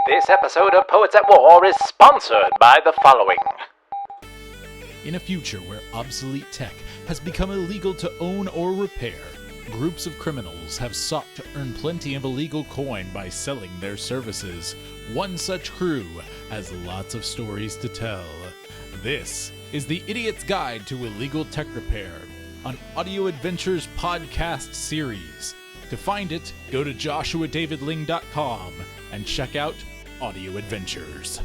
This episode of Poets at War is sponsored by the following. In a future where obsolete tech has become illegal to own or repair, groups of criminals have sought to earn plenty of illegal coin by selling their services. One such crew has lots of stories to tell. This is the Idiot's Guide to Illegal Tech Repair, an audio adventures podcast series. To find it, go to joshuadavidling.com and check out Audio Adventures.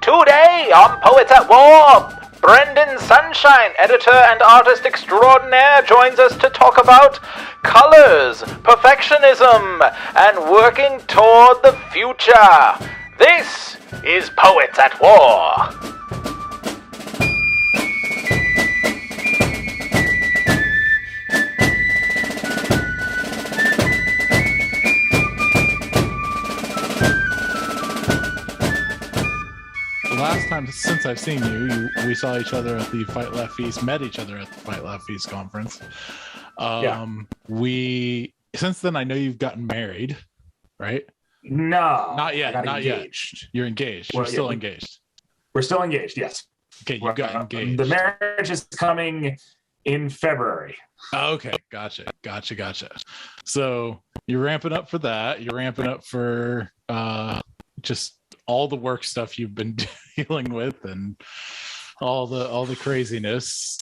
Today on Poets at War, Brendan Sunshine, editor and artist extraordinaire, joins us to talk about colors, perfectionism, and working toward the future. This is Poets at War. Last time since I've seen you, we saw each other at the Fight Laugh Feast, met each other at the Fight Laugh Feast conference. Since then I know you've gotten married, right? No, not yet. Not engaged. Yet. You're engaged. You're still engaged. We're still engaged. Yes. Okay, you got engaged. The marriage is coming in February. Oh, okay, gotcha. So you're ramping up for that. You're ramping up for just all the work stuff you've been dealing with and all the craziness.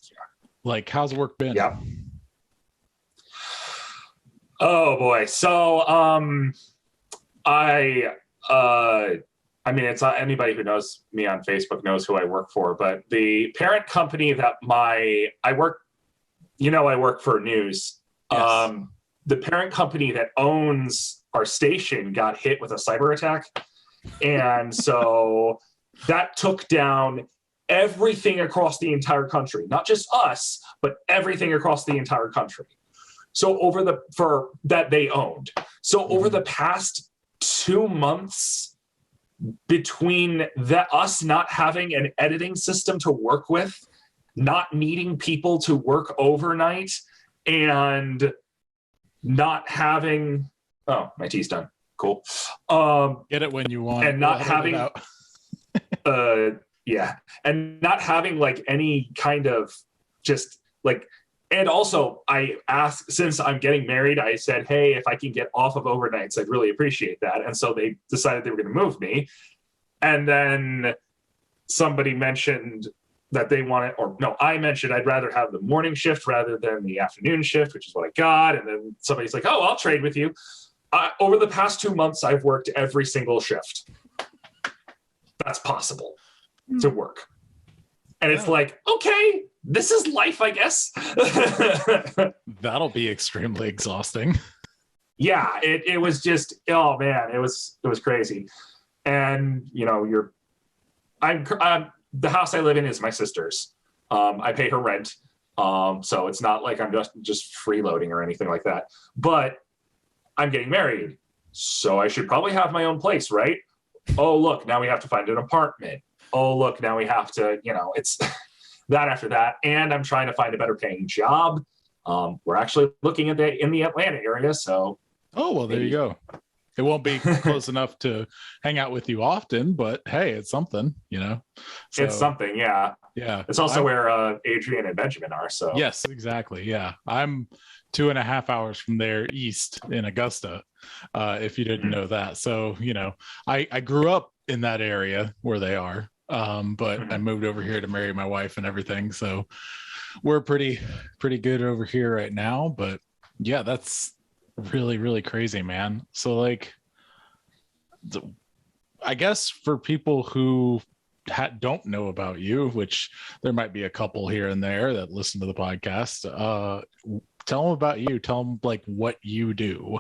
Like, how's work been? Yeah. Oh boy. So I mean, it's not anybody who knows me on Facebook knows who I work for, but the parent company that I work for news. Yes. The parent company that owns our station got hit with a cyber attack. And so that took down everything across the entire country, not just us, but everything across the entire country. So over the past 2 months, between us not having an editing system to work with, not needing people to work overnight, and not having, oh, my tea's done. Cool. Get it when you want. And not having, and not having like any kind of just like, and also I asked, since I'm getting married, I said, hey, if I can get off of overnights, I'd really appreciate that. And so they decided they were going to move me. And then somebody mentioned that they wanted, I mentioned I'd rather have the morning shift rather than the afternoon shift, which is what I got. And then somebody's like, oh, I'll trade with you. Over the past 2 months, I've worked every single shift that's possible to work. And it's like, okay, this is life, I guess. That'll be extremely exhausting. Yeah, it was just, oh man, it was crazy. And the house I live in is my sister's. I pay her rent. So it's not like I'm just freeloading or anything like that. But I'm getting married, so I should probably have my own place, right? Oh, look, now we have to find an apartment. Oh, look, now we have to, it's that after that. And I'm trying to find a better paying job. We're actually looking at in the Atlanta area, so. Oh, well, there you go. It won't be close enough to hang out with you often, but hey, it's something, So, it's something, yeah. Yeah. It's also where Adrian and Benjamin are, so. Yes, exactly, yeah. I'm 2.5 hours from there east in Augusta, if you didn't know that. So, I grew up in that area where they are, but I moved over here to marry my wife and everything. So we're pretty good over here right now. But yeah, that's really, really crazy, man. So like, I guess for people who don't know about you, which there might be a couple here and there that listen to the podcast, tell them about you. Tell them like what you do.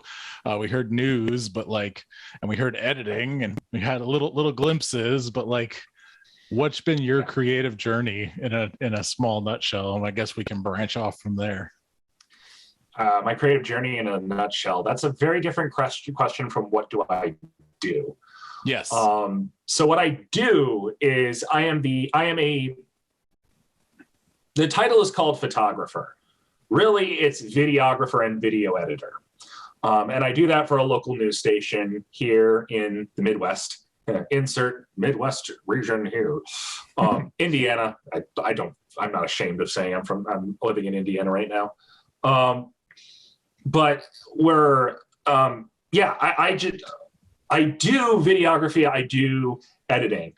We heard news, but and we heard editing, and we had little glimpses, but what's been your creative journey in a small nutshell? And I guess we can branch off from there. My creative journey in a nutshell. That's a very different question from what do I do? Yes. So what I do is the title is called photographer. really it's videographer and video editor. And I do that for a local news station here in the Midwest. Insert Midwest region here. Indiana. I'm not ashamed of saying I'm living in Indiana right now. But we're, I do videography, I do editing.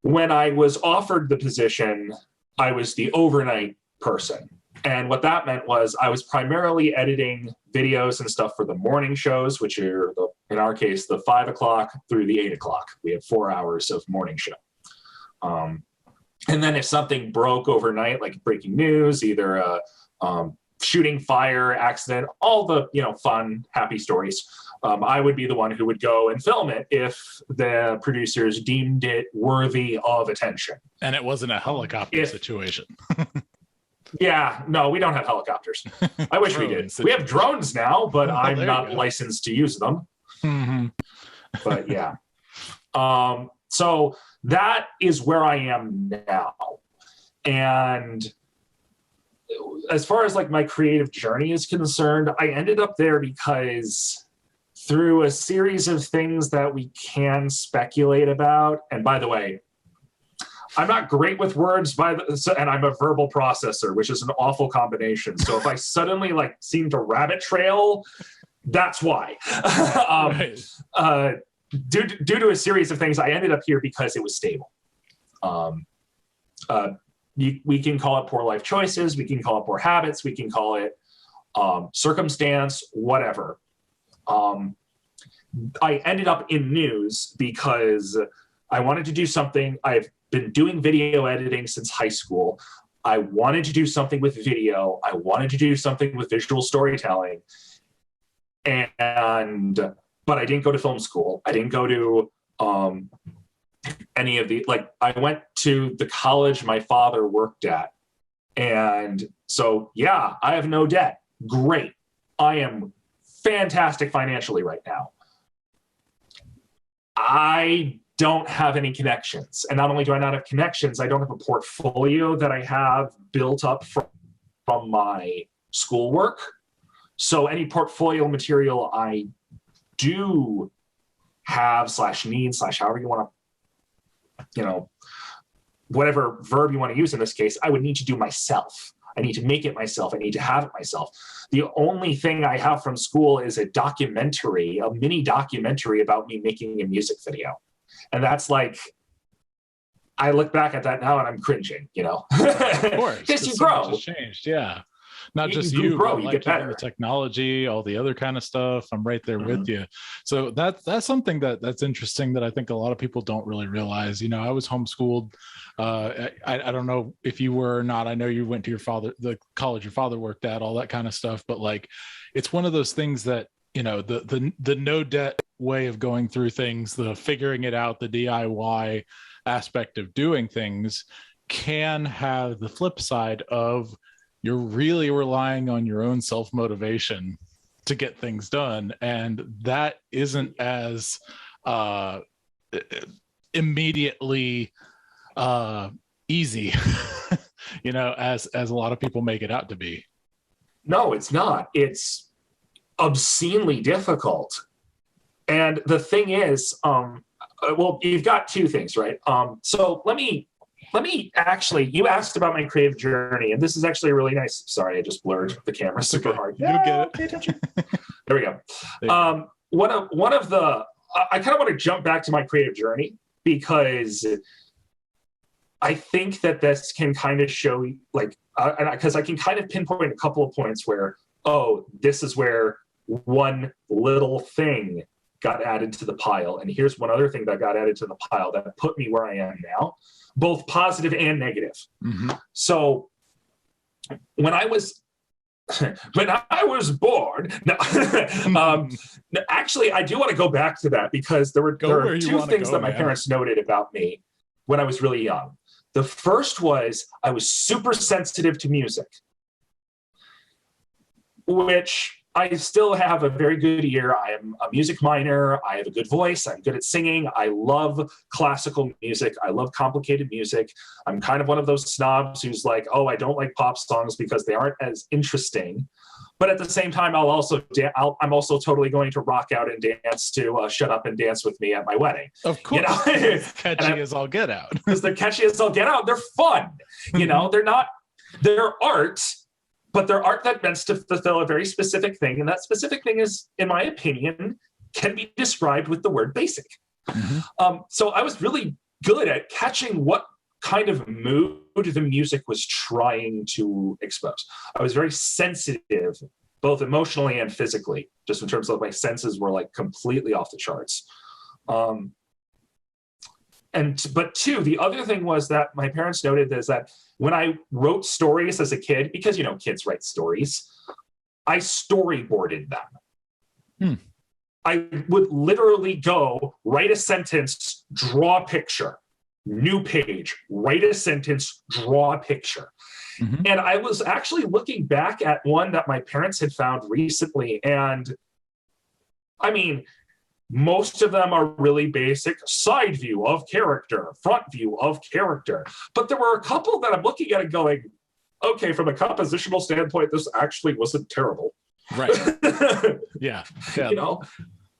When I was offered the position, I was the overnight person. And what that meant was I was primarily editing videos and stuff for the morning shows, which are, in our case, the 5 o'clock through the 8 o'clock. We have 4 hours of morning show. And then if something broke overnight, like breaking news, either a shooting, fire, accident, all the fun, happy stories, I would be the one who would go and film it if the producers deemed it worthy of attention. And it wasn't a helicopter situation. Yeah, no, we don't have helicopters. I wish we did. We have drones now, but I'm not licensed to use them. Mm-hmm. But yeah. So that is where I am now. And as far as like my creative journey is concerned, I ended up there because through a series of things that we can speculate about, and by the way, I'm not great with words, and I'm a verbal processor, which is an awful combination. So if I suddenly seem to rabbit trail, that's why. Due to a series of things, I ended up here because it was stable. We can call it poor life choices, we can call it poor habits, we can call it circumstance, whatever. I ended up in news because I wanted to do something. I've been doing video editing since high school. I wanted to do something with video. I wanted to do something with visual storytelling. But I didn't go to film school. I didn't go to any of the, I went to the college my father worked at. And so, yeah, I have no debt. Great. I am fantastic financially right now. I don't have any connections. And not only do I not have connections, I don't have a portfolio that I have built up from my schoolwork. So any portfolio material I do have / need / however you want to, whatever verb you want to use in this case, I would need to do myself. I need to make it myself. I need to have it myself. The only thing I have from school is a mini documentary about me making a music video. And that's I look back at that now and I'm cringing, Of course. Because you grow. Has changed, yeah. Not just you grow, but you get better. The technology, all the other kind of stuff. I'm right there with you. So that's something that's interesting that I think a lot of people don't really realize. I was homeschooled. I don't know if you were or not. I know you went to the college your father worked at, all that kind of stuff. But it's one of those things that, the no debt way of going through things, the figuring it out, the DIY aspect of doing things can have the flip side of you're really relying on your own self-motivation to get things done. And that isn't as immediately easy, as a lot of people make it out to be. No, it's not. It's obscenely difficult. And the thing is, well, you've got two things, right? So let me actually, you asked about my creative journey, and this is actually really nice. Sorry, I just blurred the camera super hard. You'll get it. Pay attention. There we go. One of the, I kind of want to jump back to my creative journey because I think that this can kind of show, because I can kind of pinpoint a couple of points where, this is where one little thing got added to the pile. And here's one other thing that got added to the pile that put me where I am now, both positive and negative. Mm-hmm. So when I was bored, actually, I do want to go back to that because there are two things that my parents noted about me when I was really young. The first was I was super sensitive to music, which I still have a very good ear. I am a music minor. I have a good voice. I'm good at singing. I love classical music. I love complicated music. I'm kind of one of those snobs who's like, oh, I don't like pop songs because they aren't as interesting. But at the same time, I'm also totally going to rock out and dance to "Shut Up and Dance with Me" at my wedding. Of course, you know? Catchy as all get out. Because they're catchy as all get out. They're fun. You know, they're art. But they're art that meant to fulfill a very specific thing. And that specific thing is, in my opinion, can be described with the word basic. So I was really good at catching what kind of mood the music was trying to expose. I was very sensitive, both emotionally and physically, just in terms of my senses were like completely off the charts. But two, the other thing was that my parents noted is that when I wrote stories as a kid, because, you know, kids write stories, I storyboarded them. I would literally go, write a sentence, draw a picture, new page, write a sentence, draw a picture. And I was actually looking back at one that my parents had found recently. And I mean, most of them are really basic side view of character, front view of character. But there were a couple that I'm looking at and going, okay, from a compositional standpoint, this actually wasn't terrible. Right. Yeah. You know,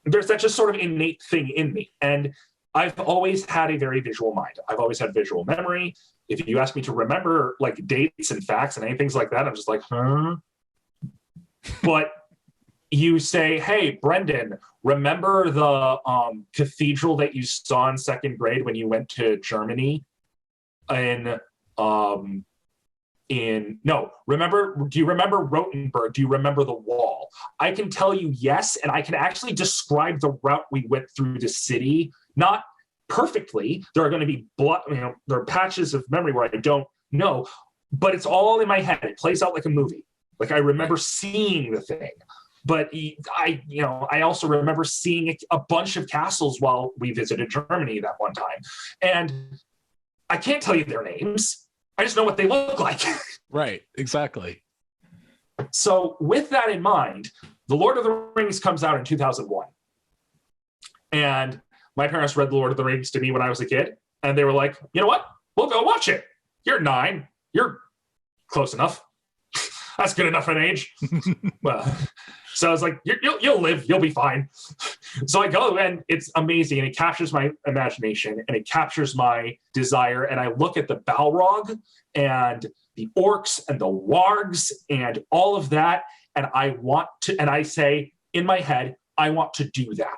there's that just sort of innate thing in me. And I've always had a very visual mind. I've always had visual memory. If you ask me to remember like dates and facts and anything like that, I'm just like, huh? But you say, hey, Brendan, remember the cathedral that you saw in second grade when you went to Germany? Do you remember Rothenburg? Do you remember the wall? I can tell you yes, and I can actually describe the route we went through the city, not perfectly. There are going to be there are patches of memory where I don't know, but it's all in my head. It plays out like a movie. Like I remember seeing the thing. But I also remember seeing a bunch of castles while we visited Germany that one time. And I can't tell you their names. I just know what they look like. Right, exactly. So with that in mind, The Lord of the Rings comes out in 2001. And my parents read The Lord of the Rings to me when I was a kid. And they were like, you know what? We'll go watch it. You're 9. You're close enough. That's good enough an age. Well, so I was like, you'll live, you'll be fine. So I go, and it's amazing, and it captures my imagination, and it captures my desire. And I look at the Balrog and the orcs and the wargs and all of that, and I say in my head, I want to do that.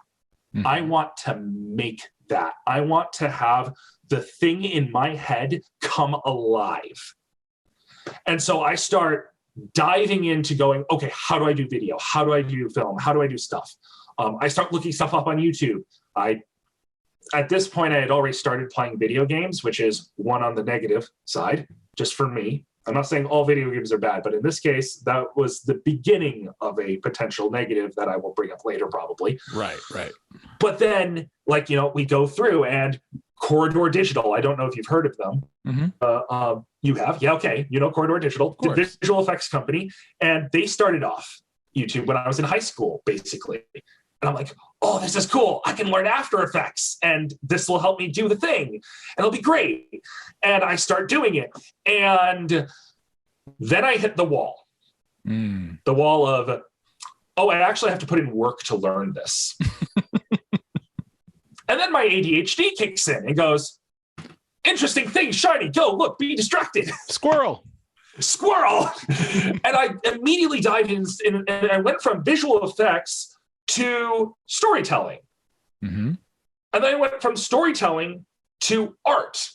I want to make that. I want to have the thing in my head come alive. And so I start diving into going, okay, how do I do video? How do I do film? How do I do stuff? I start looking stuff up on YouTube. At this point, I had already started playing video games, which is one on the negative side, just for me. I'm not saying all video games are bad, but in this case, that was the beginning of a potential negative that I will bring up later, probably. Right. But then, we go through and Corridor Digital. I don't know if you've heard of them. You have? Yeah, okay. You know Corridor Digital, the visual effects company. And they started off YouTube when I was in high school, basically. And I'm like, oh, this is cool. I can learn After Effects, and this will help me do the thing. And it'll be great. And I start doing it. And then I hit the wall. The wall of, I actually have to put in work to learn this. And then my ADHD kicks in and goes, interesting thing, shiny, go, look, be distracted. Squirrel. And I immediately dived in, and I went from visual effects to storytelling. And then I went from storytelling to art.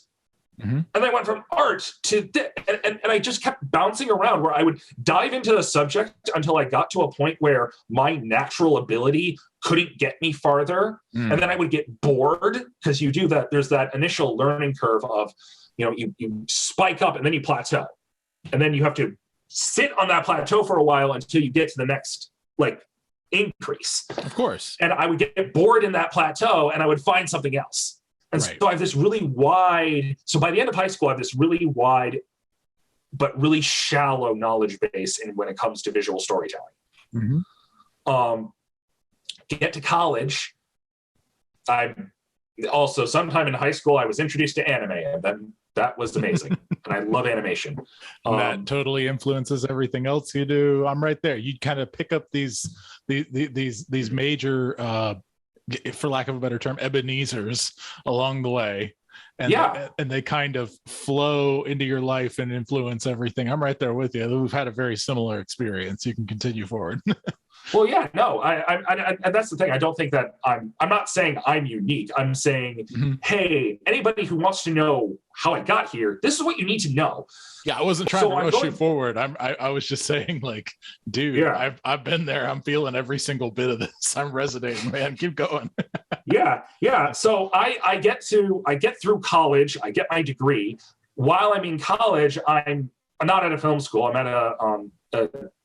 And then I went from art to and I just kept bouncing around where I would dive into the subject until I got to a point where my natural ability couldn't get me farther. And then I would get bored, because you do that. There's that initial learning curve of, you spike up and then you plateau. And then you have to sit on that plateau for a while until you get to the next increase. Of course. And I would get bored in that plateau and I would find something else. And so I have this really wide, so by the end of high school, I have this really wide, but really shallow knowledge base when it comes to visual storytelling. Get to college. I also, sometime in high school, I was introduced to anime, and then that was amazing. And I love animation. That totally influences everything else you do. I'm right there. You kind of pick up these major, for lack of a better term, Ebenezers along the way. And they kind of flow into your life and influence everything. I'm right there with you. We've had a very similar experience. You can continue forward. Well, yeah, no, I and that's the thing. I don't think that I'm not saying I'm unique. I'm saying, hey, anybody who wants to know how I got here, this is what you need to know. Yeah, I wasn't trying to rush you forward. I was just saying, like, dude, yeah. I've been there. I'm feeling every single bit of this. I'm resonating, man. Keep going. yeah. So I get through college. I get my degree. While I'm in college, I'm not at a film school. I'm at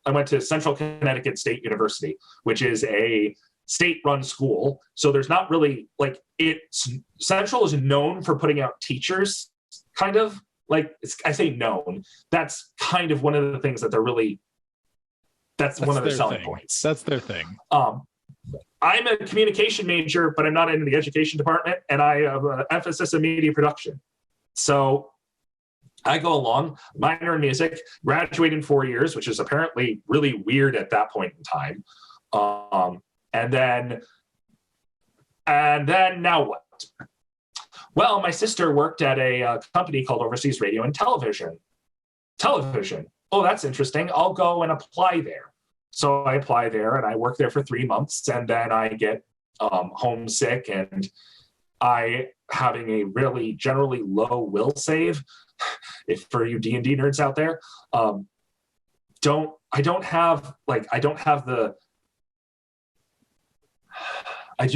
I went to Central Connecticut State University, which is a state-run school. So there's not really Central is known for putting out teachers, kind of I say known. That's kind of one of the things that that's one of their selling points. That's their thing. I'm a communication major, but I'm not in the education department, and I have an emphasis in media production. So I go along, minor in music, graduate in 4 years, which is apparently really weird at that point in time. And then now what? Well, my sister worked at a company called Overseas Radio and Television. Oh, that's interesting. I'll go and apply there. So I apply there and I work there for 3 months, and then I get homesick, and I, having a really generally low will save, if for you D&D nerds out there, I do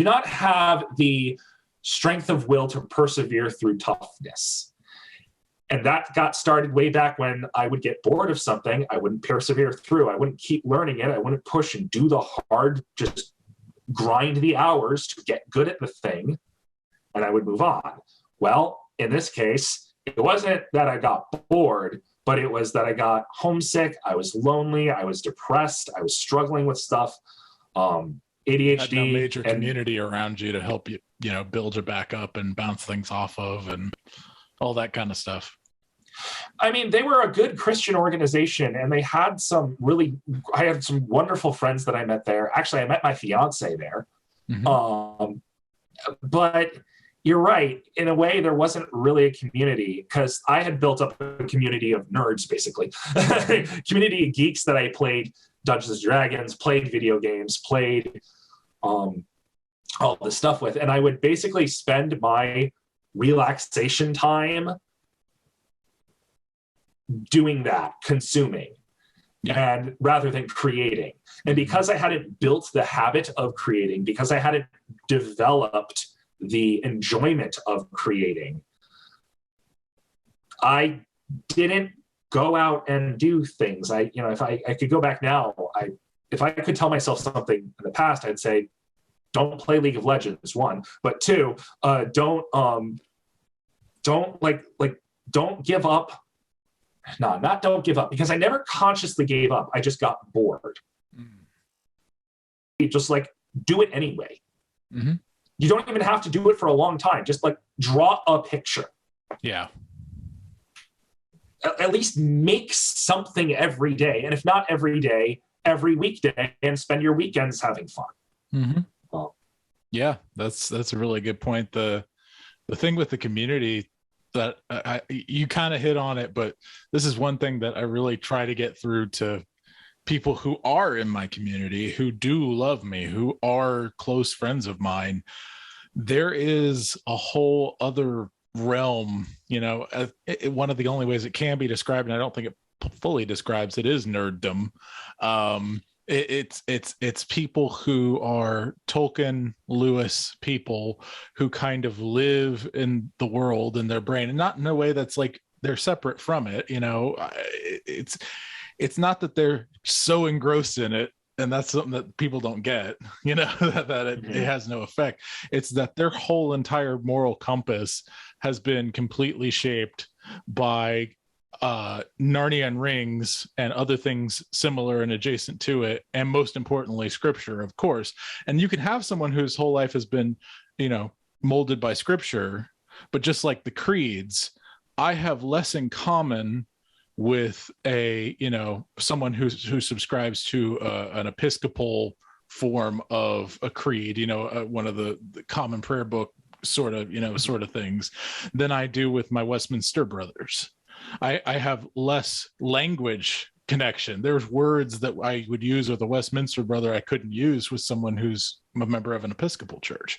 not have the strength of will to persevere through toughness. And that got started way back when I would get bored of something. I wouldn't persevere through. I wouldn't keep learning it. I wouldn't push and do the hard, just grind the hours to get good at the thing. And I would move on. Well, in this case, it wasn't that I got bored, but it was that I got homesick. I was lonely. I was depressed. I was struggling with stuff. ADHD. Had no major community around you to help you, build you back up and bounce things off of and all that kind of stuff. I mean, they were a good Christian organization, and they had I had some wonderful friends that I met there. Actually, I met my fiance there. Mm-hmm. But you're right. In a way, there wasn't really a community, because I had built up a community of nerds, basically. Community of geeks that I played Dungeons and Dragons, played video games, played all this stuff with. And I would basically spend my relaxation time doing that, consuming, and rather than creating. And because I hadn't built the habit of creating, because I hadn't developed the enjoyment of creating, I didn't go out and do things. If I could go back now, if I could tell myself something in the past, I'd say, don't play League of Legends, one, but two, don't give up. No, not don't give up, because I never consciously gave up. I just got bored. Just do it anyway. Mm-hmm. You don't even have to do it for a long time. Just draw a picture. Yeah. At least make something every day. And if not every day, every weekday, and spend your weekends having fun. Mm-hmm. Yeah, that's a really good point. The thing with the community that you kind of hit on it, but this is one thing that I really try to get through to people who are in my community, who do love me, who are close friends of mine. There is a whole other realm, one of the only ways it can be described, and I don't think it fully describes it, is nerddom. It's people who are Tolkien, Lewis people who kind of live in the world in their brain, and not in a way that's they're separate from it. It's not that they're so engrossed in it, and that's something that people don't get, that it has no effect. It's that their whole entire moral compass has been completely shaped by Narnia and Rings and other things similar and adjacent to it, and most importantly, scripture, of course. And you can have someone whose whole life has been, molded by scripture, but just like the creeds, I have less in common with someone who subscribes to an Episcopal form of a creed, one of the common prayer book sort of things, than I do with my Westminster brothers. I have less language connection. There's words that I would use with a Westminster brother I couldn't use with someone who's a member of an Episcopal church,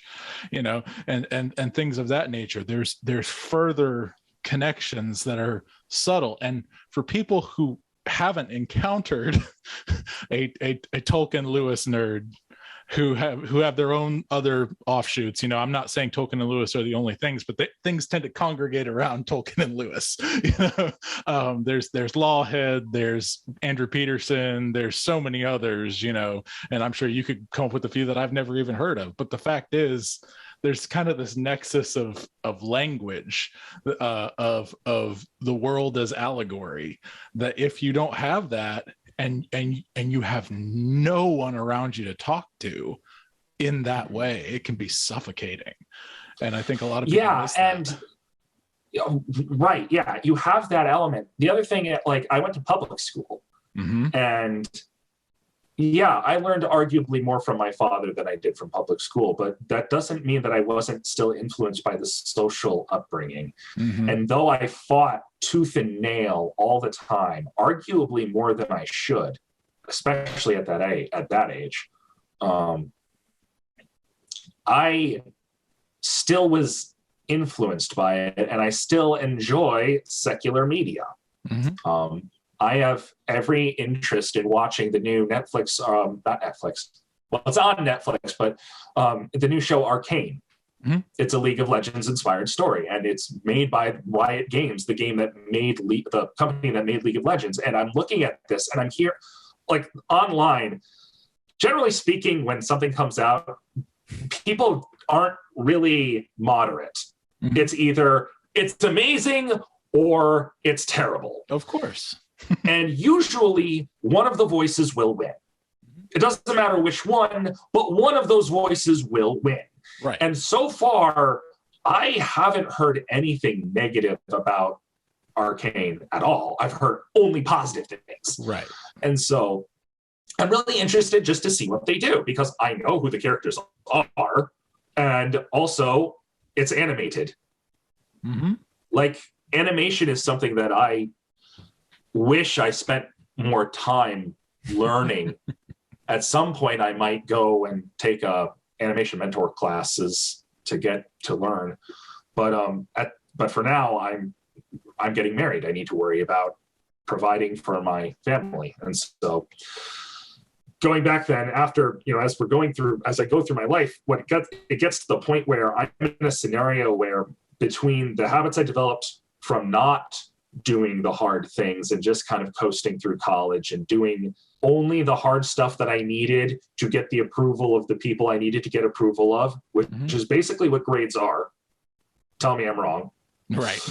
and things of that nature. There's further connections that are subtle. And for people who haven't encountered a Tolkien Lewis nerd who have their own other offshoots, I'm not saying Tolkien and Lewis are the only things, but things tend to congregate around Tolkien and Lewis. There's Lawhead, there's Andrew Peterson, there's so many others, and I'm sure you could come up with a few that I've never even heard of. But the fact is, there's kind of this nexus of language, of the world as allegory, that if you don't have that, and you have no one around you to talk to in that way, it can be suffocating. And I think a lot of people miss that. Right, yeah, you have that element. The other thing, like, I went to public school, and yeah, I learned arguably more from my father than I did from public school, but that doesn't mean that I wasn't still influenced by the social upbringing. And though I fought tooth and nail all the time, arguably more than I should, especially at that age, I still was influenced by it, and I still enjoy secular media. I have every interest in watching the new Netflix, not Netflix, well, it's on Netflix, but the new show Arcane. It's a League of Legends inspired story, and it's made by Riot Games, the company that made League of Legends. And I'm looking at this, and I'm here, like, online. Generally speaking, when something comes out, people aren't really moderate. It's either it's amazing or it's terrible. Of course. And usually one of the voices will win. It doesn't matter which one, but one of those voices will win. Right. And so far, I haven't heard anything negative about Arcane at all. I've heard only positive things. Right. And so I'm really interested just to see what they do, because I know who the characters are, and also it's animated. Like, animation is something that I wish I spent more time learning. At some point, I might go and take animation mentor classes to get to learn. But for now, I'm getting married. I need to worry about providing for my family. And so going back then, after, as I go through my life, it gets to the point where I'm in a scenario where, between the habits I developed from not doing the hard things and just kind of coasting through college and doing only the hard stuff that I needed to get the approval of the people I needed to get approval of, which is basically what grades are. Tell me I'm wrong. Right.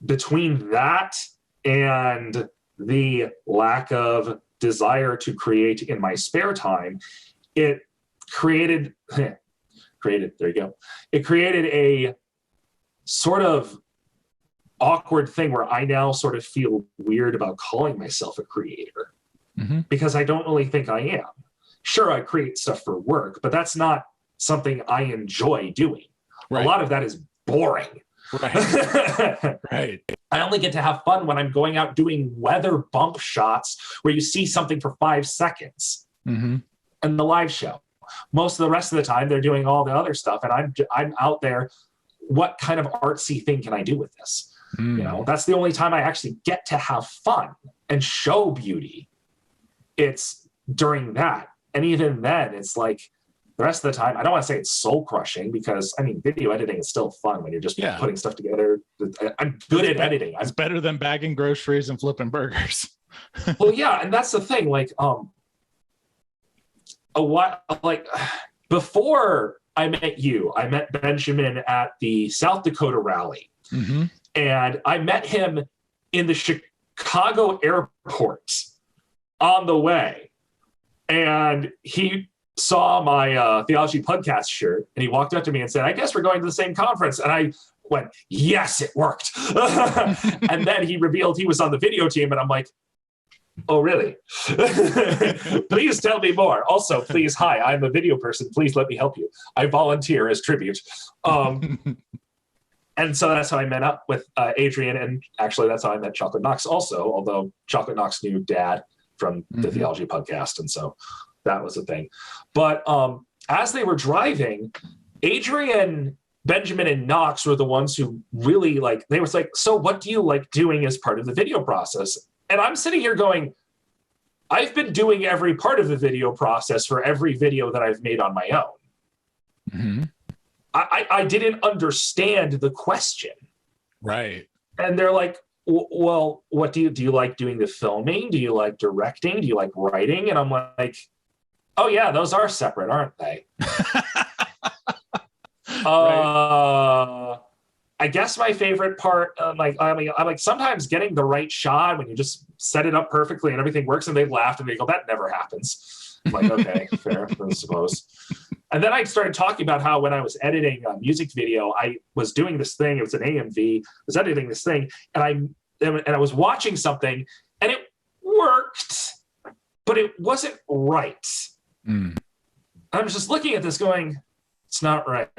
Between that and the lack of desire to create in my spare time, it created a sort of awkward thing where I now sort of feel weird about calling myself a creator, because I don't really think I am. Sure, I create stuff for work, but that's not something I enjoy doing. Right. A lot of that is boring. Right. Right. I only get to have fun when I'm going out doing weather bump shots where you see something for 5 seconds in the live show. Most of the rest of the time, they're doing all the other stuff, and I'm out there. What kind of artsy thing can I do with this? That's the only time I actually get to have fun and show beauty. It's during that. And even then, it's like the rest of the time, I don't want to say it's soul crushing, because video editing is still fun when you're just putting stuff together. I'm good at editing. It's better than bagging groceries and flipping burgers. Well, yeah. And that's the thing. Before I met you, I met Benjamin at the South Dakota rally. And I met him in the Chicago airport on the way. And he saw my Theology Pugcast shirt, and he walked up to me and said, I guess we're going to the same conference. And I went, yes, it worked. And then he revealed he was on the video team, and I'm like, oh, really? Please tell me more. Also, please, hi, I'm a video person. Please let me help you. I volunteer as tribute. And so that's how I met up with Adrian. And actually, that's how I met Chocolate Knox also, although Chocolate Knox knew Dad from the Theology Pugcast. And so that was a thing. But as they were driving, Adrian, Benjamin, and Knox were the ones who really they were like, so what do you like doing as part of the video process? And I'm sitting here going, I've been doing every part of the video process for every video that I've made on my own. Mm-hmm. I didn't understand the question. Right. And they're like, well, what do you like doing the filming? Do you like directing? Do you like writing? And I'm like, oh yeah, those are separate, aren't they? Right. I guess my favorite part, I'm like sometimes getting the right shot when you just set it up perfectly and everything works, and they laughed and they go, that never happens. I'm like, okay, fair, I suppose. And then I started talking about how when I was editing a music video, I was doing this thing. It was an AMV. I was editing this thing, and I was watching something, and it worked, but it wasn't right. And I was just looking at this, going, "It's not right."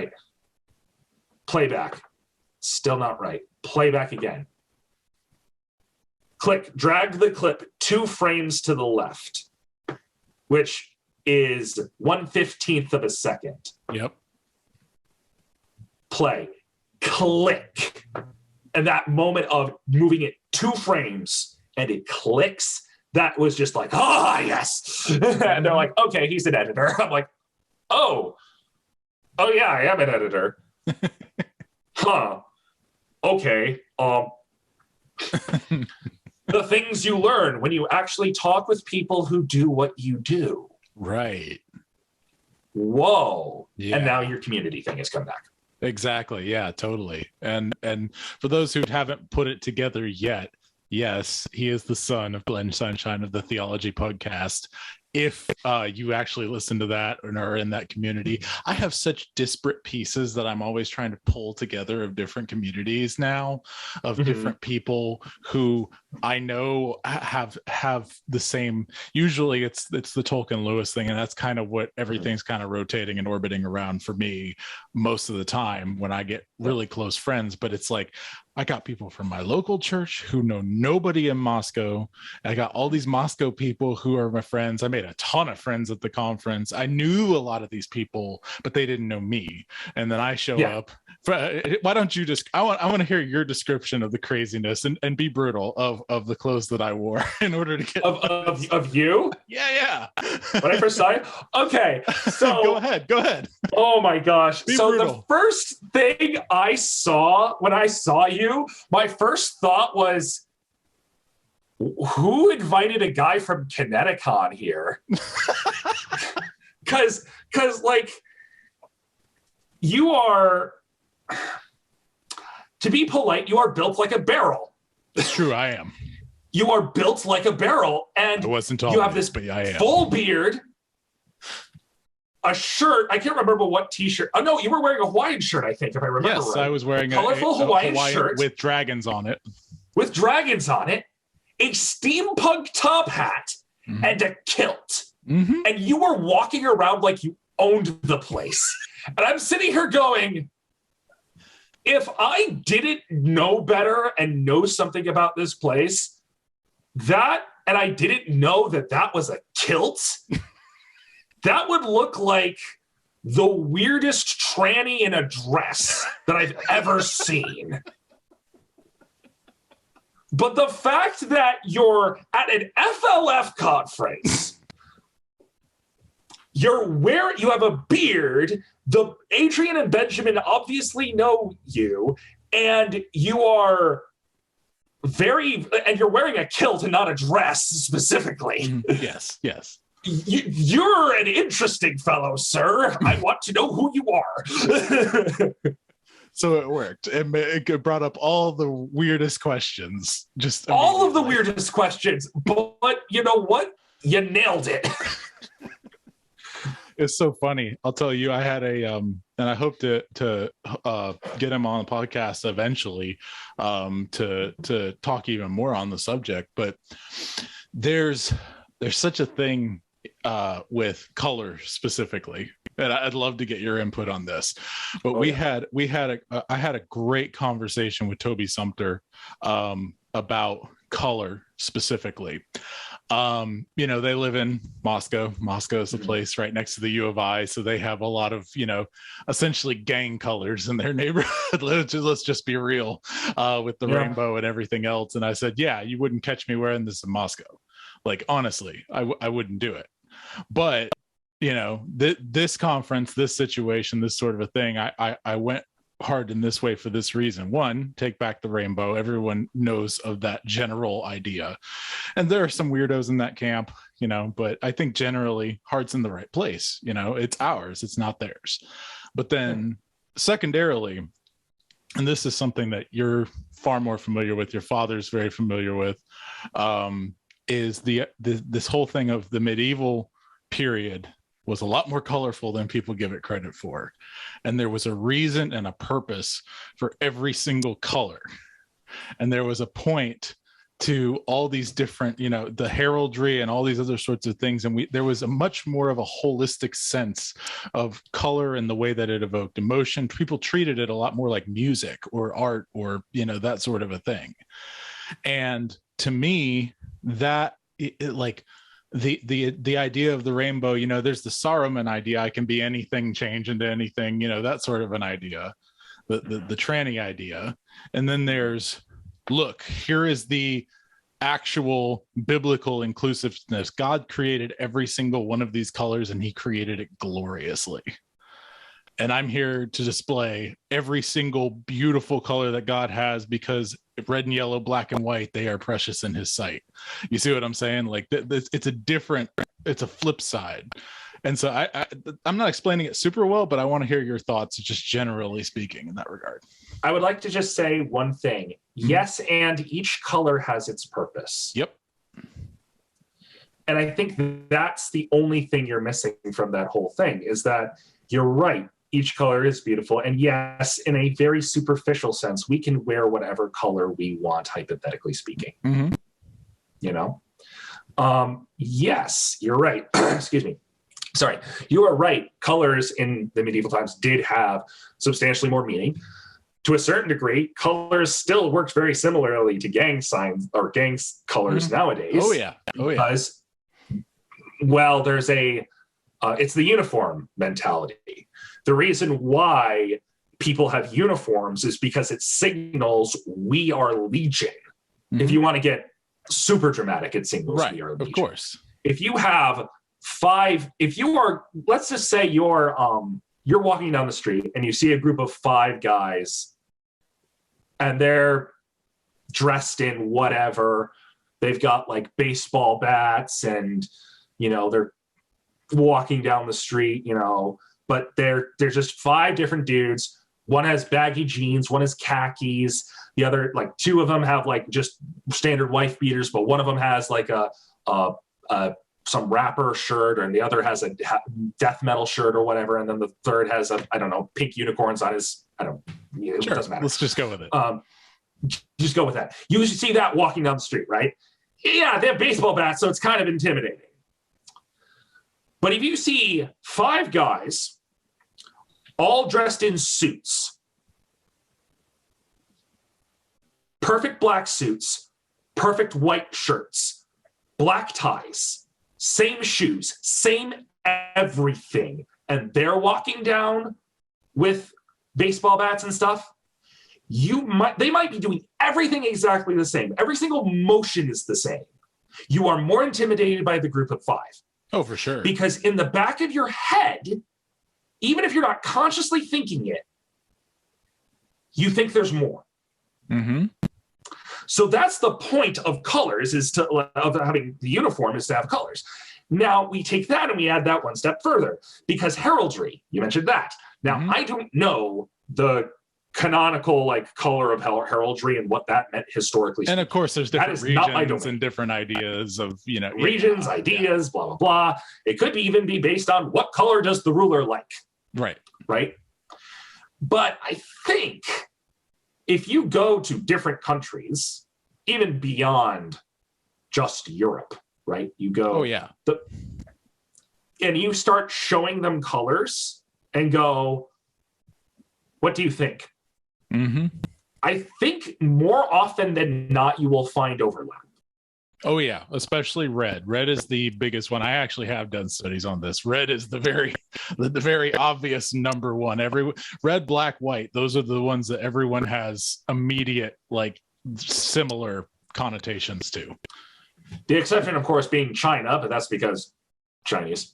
Playback, still not right. Playback again. Click, drag the clip 2 frames to the left, which is 1/15 of a second. Yep. Play, click. And that moment of moving it 2 frames and it clicks, that was just like, yes. And they're like, okay, he's an editor. I'm like, oh yeah, I am an editor. Huh. Okay. The things you learn when you actually talk with people who do what you do. Right. Whoa. Yeah. And now your community thing has come back. Exactly. Yeah, totally. And for those who haven't put it together yet, yes, he is the son of Glenn Sunshine of the Theology Pugcast. If you actually listen to that and are in that community, I have such disparate pieces that I'm always trying to pull together of different communities now, of different people who I know have the same. Usually it's the Tolkien Lewis thing, and that's kind of what everything's kind of rotating and orbiting around for me most of the time when I get really close friends. But it's like, I got people from my local church who know nobody in Moscow. I got all these Moscow people who are my friends. I made a ton of friends at the conference. I knew a lot of these people, but they didn't know me. And then I show up. Why don't you just, I want to hear your description of the craziness and be brutal of the clothes that I wore in order to get of you? Yeah. When I first saw you? Okay. So go ahead. Oh my gosh. Be so brutal. The first thing I saw when I saw you, my first thought was, who invited a guy from Kineticon here? Because like, you are, to be polite, you are built like a barrel. It's true, I am. You are built like a barrel, and I wasn't you have this full beard, a shirt. I can't remember what t-shirt. Oh no, you were wearing a Hawaiian shirt, I think, if I remember right. Yes, I was wearing a colorful Hawaiian shirt with dragons on it. With dragons on it, a steampunk top hat, and a kilt. And you were walking around like you owned the place. And I'm sitting here going, if I didn't know better and know something about this place, and I didn't know that was a kilt, that would look like the weirdest tranny in a dress that I've ever seen. But the fact that you're at an FLF conference, you have a beard, Adrian and Benjamin obviously know you, and you're wearing a kilt and not a dress specifically. Yes. You're an interesting fellow, sir. I want to know who you are. So it worked. It brought up all the weirdest questions. Just all of the weirdest questions. But you know what? You nailed it. It's so funny. I'll tell you, I had and I hope to get him on the podcast eventually, to talk even more on the subject. But there's such a thing with color specifically, and I'd love to get your input on this. But I had a great conversation with Toby Sumter about color specifically. They live in Moscow. Moscow is a place right next to the U of I, so they have a lot of, essentially gang colors in their neighborhood. Let's just be real, with the rainbow and everything else. And I said, yeah, you wouldn't catch me wearing this in Moscow. Like, honestly, I wouldn't do it. But, this conference, this situation, this sort of a thing, I went hard in this way for this reason. One, take back the rainbow. Everyone knows of that general idea. And there are some weirdos in that camp, but I think generally heart's in the right place. It's ours, it's not theirs. But then secondarily, and this is something that you're far more familiar with, your father's very familiar with, is this whole thing of the medieval period was a lot more colorful than people give it credit for. And there was a reason and a purpose for every single color. And there was a point to all these different, the heraldry and all these other sorts of things. And there was a much more of a holistic sense of color and the way that it evoked emotion. People treated it a lot more like music or art or, that sort of a thing. And to me, that the idea of the rainbow, there's the Saruman idea, I can be anything, change into anything, that sort of an idea, the tranny idea. And then there's, look, here is the actual biblical inclusiveness. God created every single one of these colors and he created it gloriously. And I'm here to display every single beautiful color that God has, because red and yellow, black and white, they are precious in his sight. You see what I'm saying? Like, it's a flip side. And so I'm not explaining it super well, but I want to hear your thoughts, just generally speaking, in that regard. I would like to just say one thing. Yes, and each color has its purpose. Yep. And I think that's the only thing you're missing from that whole thing, is that you're right. Each color is beautiful. And yes, in a very superficial sense, we can wear whatever color we want, hypothetically speaking. Mm-hmm. Yes, you're right. Excuse me. Sorry. You are right. Colors in the medieval times did have substantially more meaning. To a certain degree, colors still worked very similarly to gang signs or gang colors nowadays. Oh, yeah. Because, well, there's it's the uniform mentality. The reason why people have uniforms is because it signals we are legion. Mm-hmm. If you want to get super dramatic, it signals we are legion. Of course. If you have let's just say you're walking down the street and you see a group of 5 guys and they're dressed in whatever. They've got like baseball bats and, they're walking down the street, but they're just 5 different dudes. One has baggy jeans, one has khakis. The other, like 2 of them have like just standard wife beaters, but one of them has like some rapper shirt, and the other has a death metal shirt or whatever. And then the third has pink unicorns on his, it doesn't matter. Let's just go with it. Just go with that. You see that walking down the street, right? Yeah, they have baseball bats, so it's kind of intimidating. But if you see 5 guys all dressed in suits, perfect black suits, perfect white shirts, black ties, same shoes, same everything, and they're walking down with baseball bats and stuff, they might be doing everything exactly the same. Every single motion is the same. You are more intimidated by the group of 5. Oh, for sure. Because in the back of your head, even if you're not consciously thinking it, you think there's more. Mm-hmm. So that's the point of colors, of having the uniform, is to have colors. Now we take that and we add that one step further, because heraldry, you mentioned that. Now, I don't know the canonical like color of heraldry and what that meant historically. And of course, there's different regions and different ideas of, regions, ideas, blah, blah, blah. It could even be based on what color does the ruler like. Right. Right. But I think if you go to different countries, even beyond just Europe, right? You go, and you start showing them colors and go, what do you think? Mm-hmm. I think more often than not, you will find overlap. Oh yeah, especially red. Red is the biggest one. I actually have done studies on this. Red is the very obvious number one. Red, black, white. Those are the ones that everyone has immediate, like, similar connotations to. The exception, of course, being China, but that's because Chinese.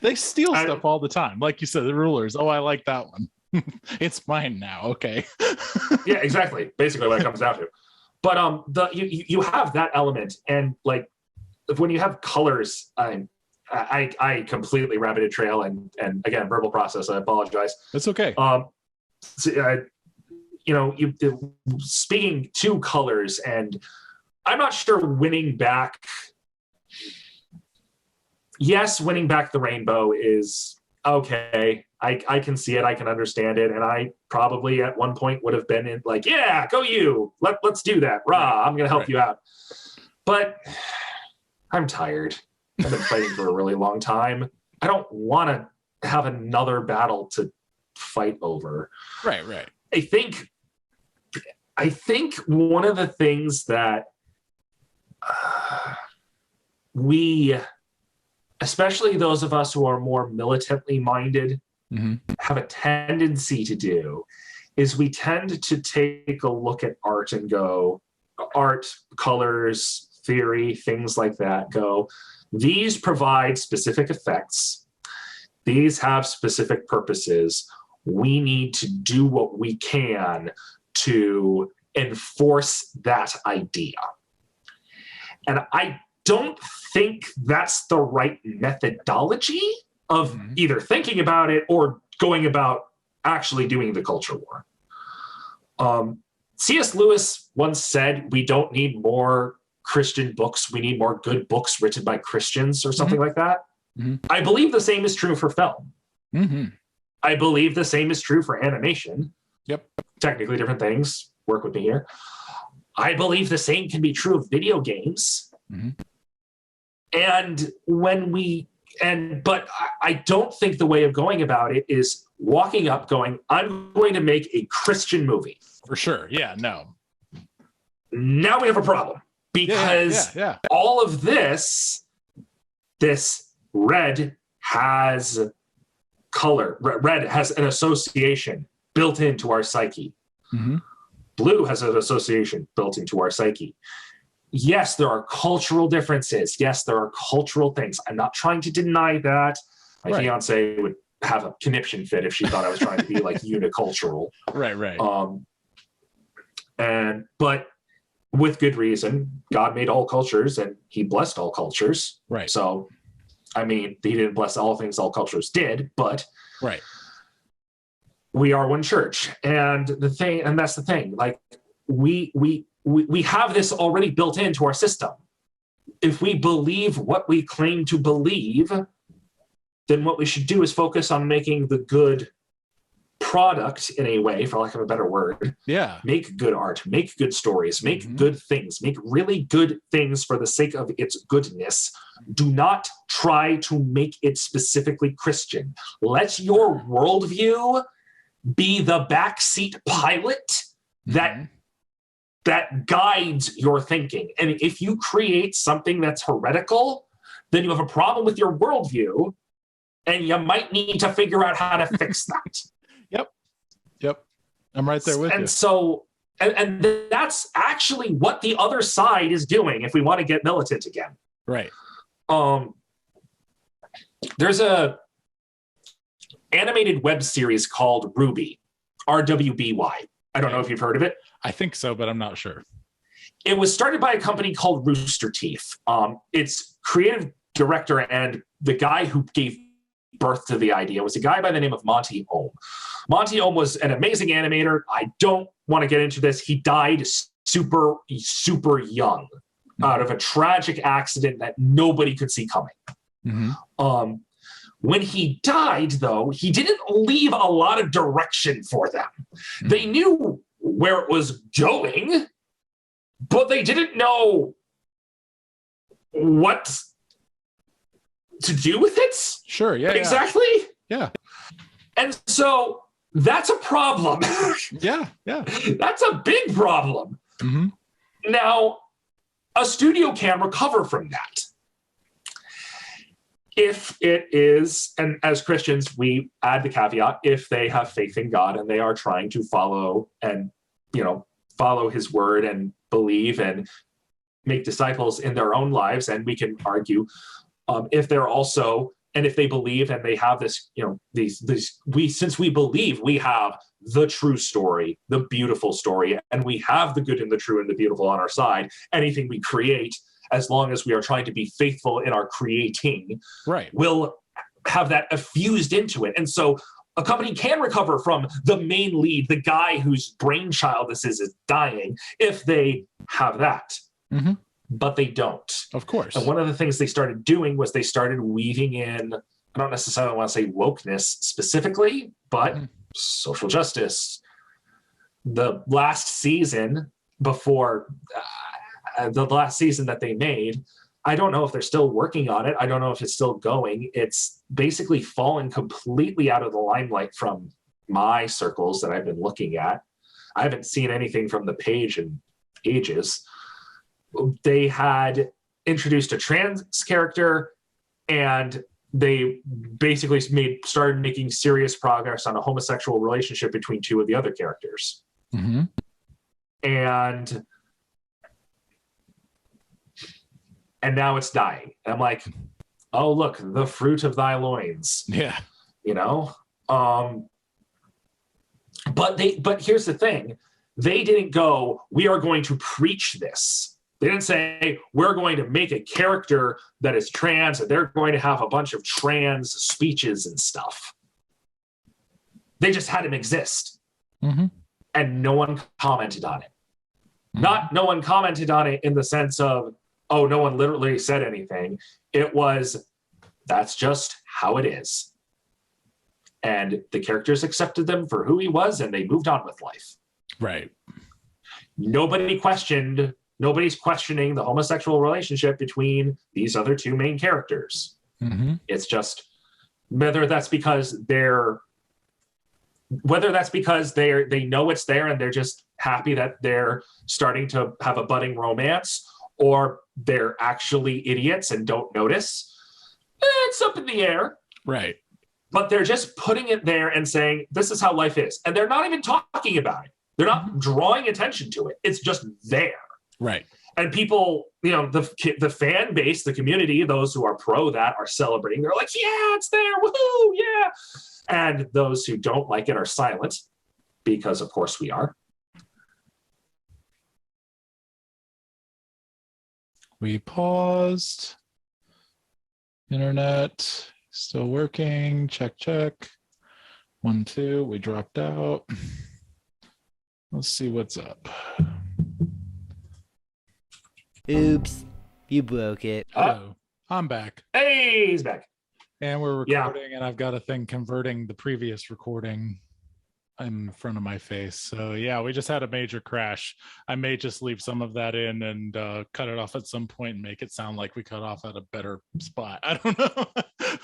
They steal stuff all the time. Like you said, the rulers. Oh, I like that one. It's mine now. Okay. Yeah, exactly. Basically what it comes down to. But you have that element, and like when you have colors, I completely rabbited trail, and again, verbal process. I apologize. That's okay. Speaking to colors, and I'm not sure winning back. Yes, winning back the rainbow is okay. I can see it. I can understand it. And I probably at one point would have been in like, yeah, go you. Let's do that. Rah, I'm going to help you out. But I'm tired. I've been fighting for a really long time. I don't want to have another battle to fight over. Right. I think one of the things that we, especially those of us who are more militantly minded, have a tendency to do is we tend to take a look at art and go, art, colors, theory, things like that, go, these provide specific effects. These have specific purposes. We need to do what we can to enforce that idea. And I don't think that's the right methodology of either thinking about it or going about actually doing the culture war. C.S. Lewis once said, we don't need more Christian books. We need more good books written by Christians or something like that. I believe the same is true for film. I believe the same is true for animation. Yep. Technically different things. Work with me here. I believe the same can be true of video games. And but I don't think the way of going about it is walking up going, I'm going to make a Christian movie. For sure. Yeah, no. Now we have a problem because all of this red has color. Red has an association built into our psyche. Blue has an association built into our psyche. Yes, there are cultural differences. Yes, there are cultural things. I'm not trying to deny that. My fiance would have a conniption fit if she thought I was trying to be like unicultural. Right. But with good reason, God made all cultures and he blessed all cultures. Right. So, I mean, he didn't bless all things all cultures did, but we are one church. And that's the thing. Like we have this already built into our system. If we believe what we claim to believe, then what we should do is focus on making the good product in a way, for lack of a better word. Yeah. Make good art, make good stories, make good things, make really good things for the sake of its goodness. Do not try to make it specifically Christian. Let your worldview be the backseat pilot that guides your thinking. And if you create something that's heretical, then you have a problem with your worldview, and you might need to figure out how to fix that. Yep. I'm right there with you. And so, and that's actually what the other side is doing if we want to get militant again. Right. There's a animated web series called Rwby, RWBY. I don't know if you've heard of it. I think so, but I'm not sure. It was started by a company called Rooster Teeth. Its creative director and the guy who gave birth to the idea was a guy by the name of Monty Ohm. Monty Ohm was an amazing animator. I don't want to get into this. He died super young out of a tragic accident that nobody could see coming. Mm-hmm. When he died, though, he didn't leave a lot of direction for them. Mm-hmm. They knew where it was going, but they didn't know what to do with it. Sure, yeah. Exactly. Yeah. And so that's a problem. Yeah. That's a big problem. Mm-hmm. Now, a studio can recover from that. If it is, and as Christians, we add the caveat, if they have faith in God and they are trying to follow his word and believe and make disciples in their own lives, and we can argue if they're also, and if they believe and they have this, since we believe we have the true story, the beautiful story, and we have the good and the true and the beautiful on our side, anything we create, as long as we are trying to be faithful in our creating, right, will have that effused into it. And so a company can recover from the main lead, the guy whose brainchild this is dying, if they have that. Mm-hmm. But they don't. Of course. And one of the things they started doing was they started weaving in, I don't necessarily want to say wokeness specifically, but social justice. The last season before the last season that they made, I don't know if they're still working on it. I don't know if it's still going. It's basically fallen completely out of the limelight from my circles that I've been looking at. I haven't seen anything from the page in ages. They had introduced a trans character, and they basically started making serious progress on a homosexual relationship between two of the other characters. Mm-hmm. And now it's dying. And I'm like, oh, look, the fruit of thy loins. Yeah. But here's the thing. They didn't go, we are going to preach this. They didn't say, we're going to make a character that is trans and they're going to have a bunch of trans speeches and stuff. They just had him exist. Mm-hmm. And no one commented on it. Mm-hmm. No one commented on it in the sense of, oh, no one literally said anything. It was, that's just how it is. And the characters accepted them for who he was, and they moved on with life. Right. Nobody's questioning the homosexual relationship between these other two main characters. Mm-hmm. It's just, whether that's because they know it's there and they're just happy that they're starting to have a budding romance, or they're actually idiots and don't notice. It's up in the air. Right. But they're just putting it there and saying, this is how life is. And they're not even talking about it. They're not drawing attention to it. It's just there. Right. And people, the fan base, the community, those who are pro that are celebrating. They're like, yeah, it's there. Woohoo, yeah. And those who don't like it are silent, because of course we are. We paused. Internet still working. Check. 1, 2. We dropped out. Let's see what's up. Oops, you broke it. Hello. I'm back. Hey, he's back. And we're recording, and I've got a thing converting the previous recording in front of my face. So yeah, we just had a major crash. I may just leave some of that in and cut it off at some point and make it sound like we cut off at a better spot. I don't know.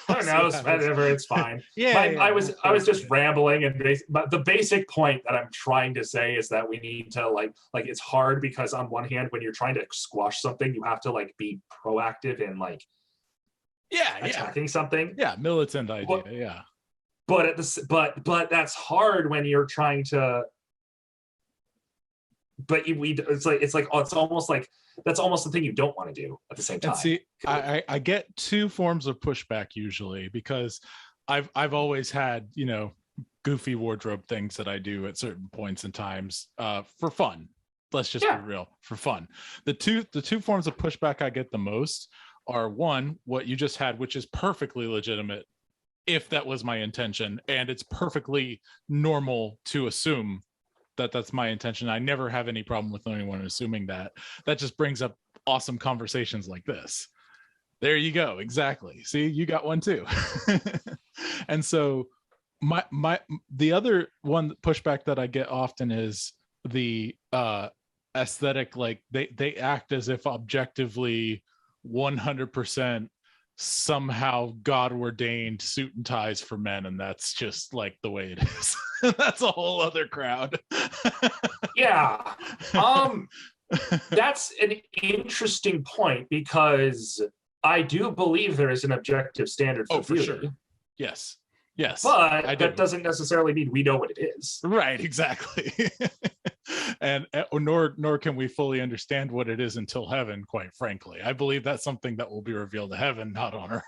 I don't know. Whatever, it's fine. I was just rambling, but the basic point that I'm trying to say is that we need to like it's hard because on one hand, when you're trying to squash something, you have to be proactive and attacking something. Yeah, militant idea. But but that's hard when you're trying to. But it's almost like that's almost the thing you don't want to do at the same time. And see, I get two forms of pushback usually, because I've always had goofy wardrobe things that I do at certain points in times for fun. Let's just be real, for fun. The two forms of pushback I get the most are, one, what you just had, which is perfectly legitimate if that was my intention, and it's perfectly normal to assume that that's my intention. I never have any problem with anyone assuming that. That just brings up awesome conversations like this. There you go. Exactly. See, you got one too. And so the other one pushback that I get often is the aesthetic, like they act as if objectively 100% somehow God ordained suit and ties for men, and that's just like the way it is. That's a whole other crowd. Yeah. That's an interesting point, because I do believe there is an objective standard for beauty. Sure. Yes. But that doesn't necessarily mean we know what it is. Right, exactly. And nor can we fully understand what it is until heaven, quite frankly. I believe that's something that will be revealed to heaven, not on earth.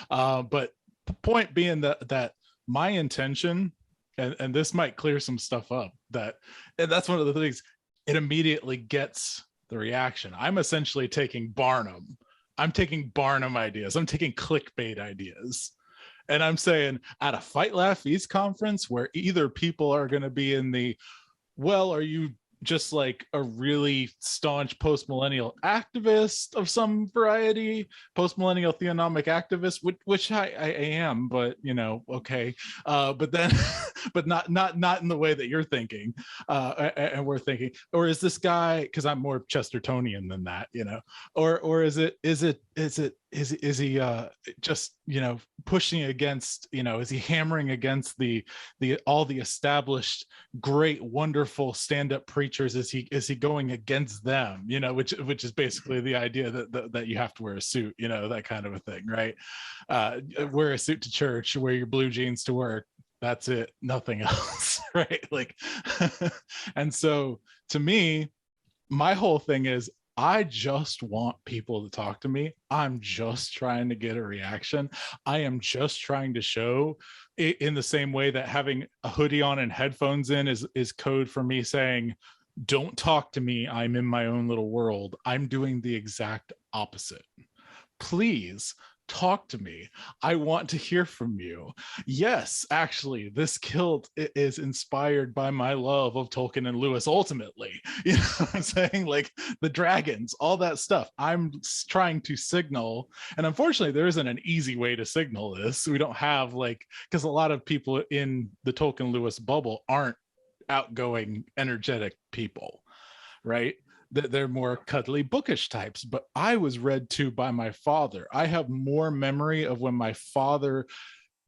But the point being that my intention, and this might clear some stuff up, and that's one of the things, it immediately gets the reaction. I'm essentially taking Barnum. I'm taking Barnum ideas. I'm taking clickbait ideas. And I'm saying at a Fight Laugh Feast conference where either people are going to be in the, well, are you just like a really staunch post-millennial activist of some variety, post-millennial theonomic activist, which I am, but okay. But then, but not in the way that you're thinking, and we're thinking, or is this guy, because I'm more Chestertonian than that, or is he just pushing against, is he hammering against the all the established great wonderful stand-up preachers? Is he going against them, which is basically the idea that you have to wear a suit, that kind of a thing, right? Wear a suit to church, wear your blue jeans to work, that's it, nothing else. Right? Like and so to me, my whole thing is, I just want people to talk to me. I'm just trying to get a reaction. I am just trying to show, in the same way that having a hoodie on and headphones in is code for me saying, don't talk to me, I'm in my own little world. I'm doing the exact opposite. Please talk to me. I want to hear from you. Yes, actually, this kilt is inspired by my love of Tolkien and Lewis ultimately. You know what I'm saying? Like the dragons, all that stuff. I'm trying to signal, and unfortunately, there isn't an easy way to signal this. We don't have because a lot of people in the Tolkien Lewis bubble aren't outgoing, energetic people, right? They're more cuddly, bookish types, but I was read to by my father. I have more memory of when my father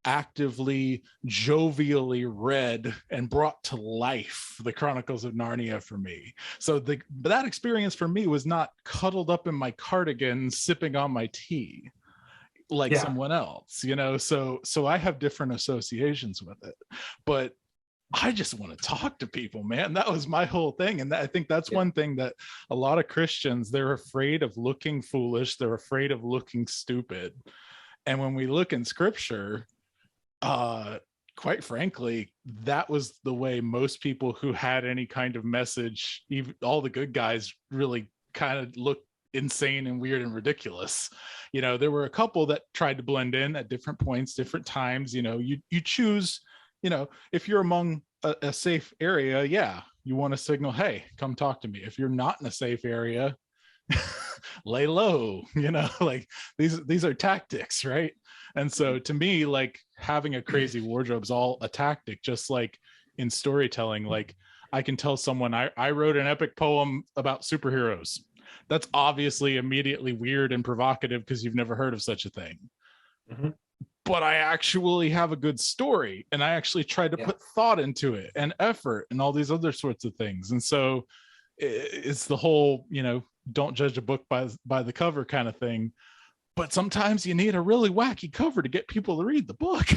actively, jovially read and brought to life the Chronicles of Narnia for me. So that experience for me was not cuddled up in my cardigan, sipping on my tea like someone else, so I have different associations with it. But I just want to talk to people, man. That was my whole thing. And I think that's one thing that a lot of Christians, they're afraid of looking foolish. They're afraid of looking stupid. And when we look in scripture, quite frankly, that was the way most people who had any kind of message, even all the good guys, really kind of looked insane and weird and ridiculous. There were a couple that tried to blend in at different points, different times. You choose, if you're among a safe area, you want to signal, hey, come talk to me. If you're not in a safe area, lay low, these are tactics, right? And so to me, having a crazy wardrobe is all a tactic, just like in storytelling. I can tell someone I wrote an epic poem about superheroes. That's obviously immediately weird and provocative because you've never heard of such a thing. Mm-hmm. But I actually have a good story, and I actually tried to put thought into it and effort and all these other sorts of things. And so it's the whole, don't judge a book by the cover kind of thing. But sometimes you need a really wacky cover to get people to read the book.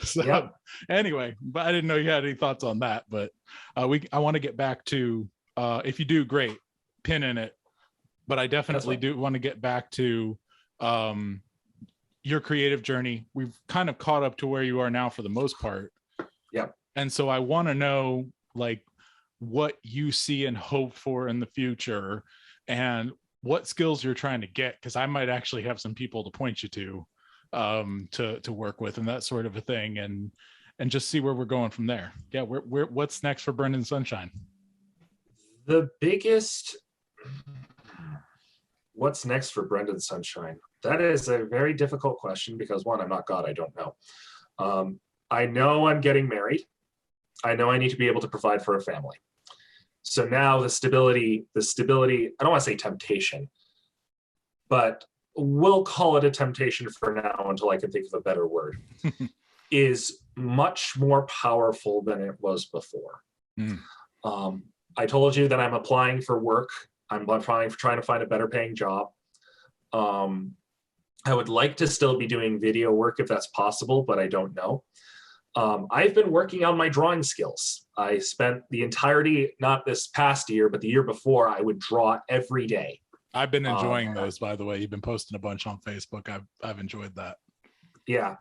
So anyway, but I didn't know you had any thoughts on that. But I want to get back to, if you do, great, pin in it. But I definitely do want to get back to your creative journey. We've kind of caught up to where you are now for the most part. Yep. And so I want to know what you see and hope for in the future, and what skills you're trying to get, because I might actually have some people to point you to work with and that sort of a thing, and just see where we're going from there. Yeah, what's next for Brendan Sunshine? The biggest, what's next for Brendan Sunshine? That is a very difficult question because one, I'm not God, I don't know. I know I'm getting married. I know I need to be able to provide for a family. So now the stability, I don't want to say temptation, but we'll call it a temptation for now until I can think of a better word, is much more powerful than it was before. I told you that I'm applying for work. I'm trying to find a better paying job. I would like to still be doing video work if that's possible, but I don't know. I've been working on my drawing skills. I spent the entirety, not this past year, but the year before, I would draw every day. I've been enjoying those, by the way. You've been posting a bunch on Facebook. I've enjoyed that. Yeah.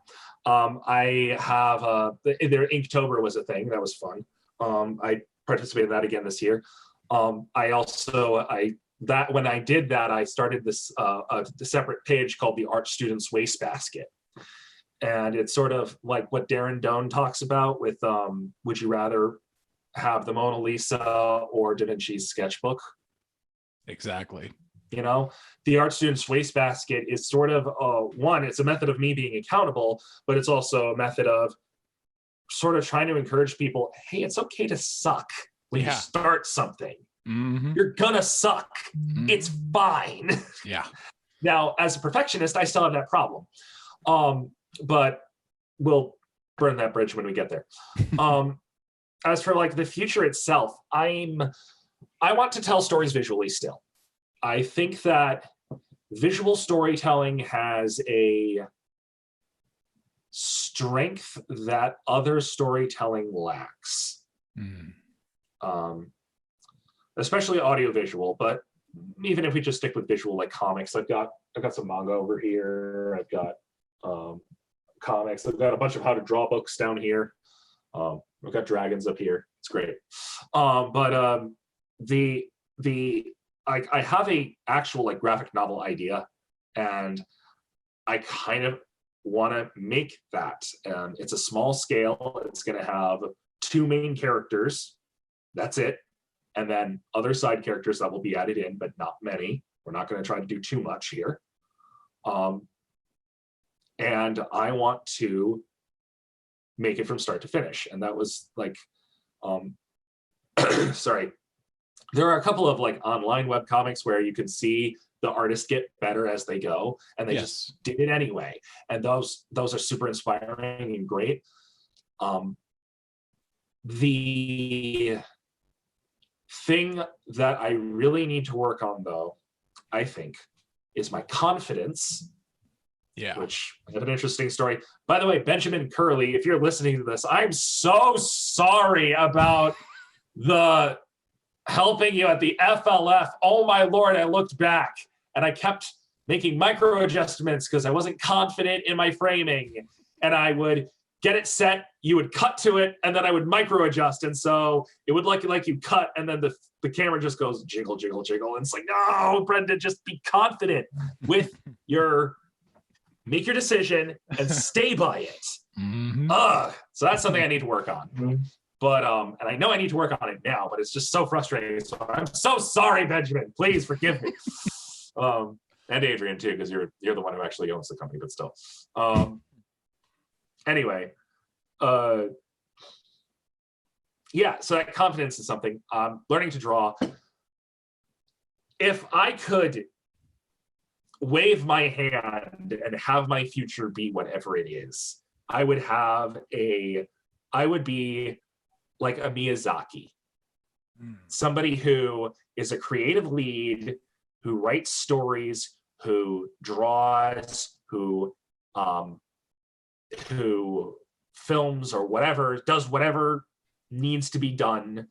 I have, Inktober was a thing. That was fun. I participated in that again this year. When I did that, I started this a separate page called the Art Students Wastebasket. And it's sort of like what Darren Doan talks about with, would you rather have the Mona Lisa or Da Vinci's sketchbook? Exactly. You know, the Art Students Wastebasket is sort of, one, it's a method of me being accountable, but it's also a method of sort of trying to encourage people, hey, it's okay to suck when you start something. Mm-hmm. You're gonna suck. Mm-hmm. It's fine. Yeah. Now, as a perfectionist, I still have that problem. But we'll burn that bridge when we get there. As for like the future itself, I want to tell stories visually still. I think that visual storytelling has a strength that other storytelling lacks. Especially audiovisual, but even if we just stick with visual, like comics, I've got some manga over here. I've got comics. I've got a bunch of how to draw books down here. I've got dragons up here. It's great. I have a actual like graphic novel idea, and I kind of want to make that. It's a small scale. It's going to have 2 main characters. That's it. And then other side characters that will be added in, but not many. We're not going to try to do too much here. And I want to make it from start to finish. And that was like, sorry. There are a couple of like online web comics where you can see the artists get better as they go, and they just did it anyway. And those are super inspiring and great. The thing that I really need to work on, though, I think, is my confidence. Yeah. Which I have an interesting story. By the way, Benjamin Curley, if you're listening to this, I'm so sorry about the helping you at the FLF. Oh my Lord, I looked back and I kept making micro adjustments because I wasn't confident in my framing. And I would get it set, you would cut to it, and then I would micro adjust. And so it would look like you cut, and then the camera just goes jiggle, jiggle, jiggle. And it's like, no, Brendan, just be confident with make your decision and stay by it. Mm-hmm. So that's something I need to work on. Mm-hmm. But and I know I need to work on it now, but it's just so frustrating. So I'm so sorry, Benjamin. Please forgive me. And Adrian too, because you're the one who actually owns the company, but still. Anyway, yeah, so that confidence is something. Learning to draw. If I could wave my hand and have my future be whatever it is, I would be like a Miyazaki, somebody who is a creative lead, who writes stories, who draws, who films or whatever, does whatever needs to be done,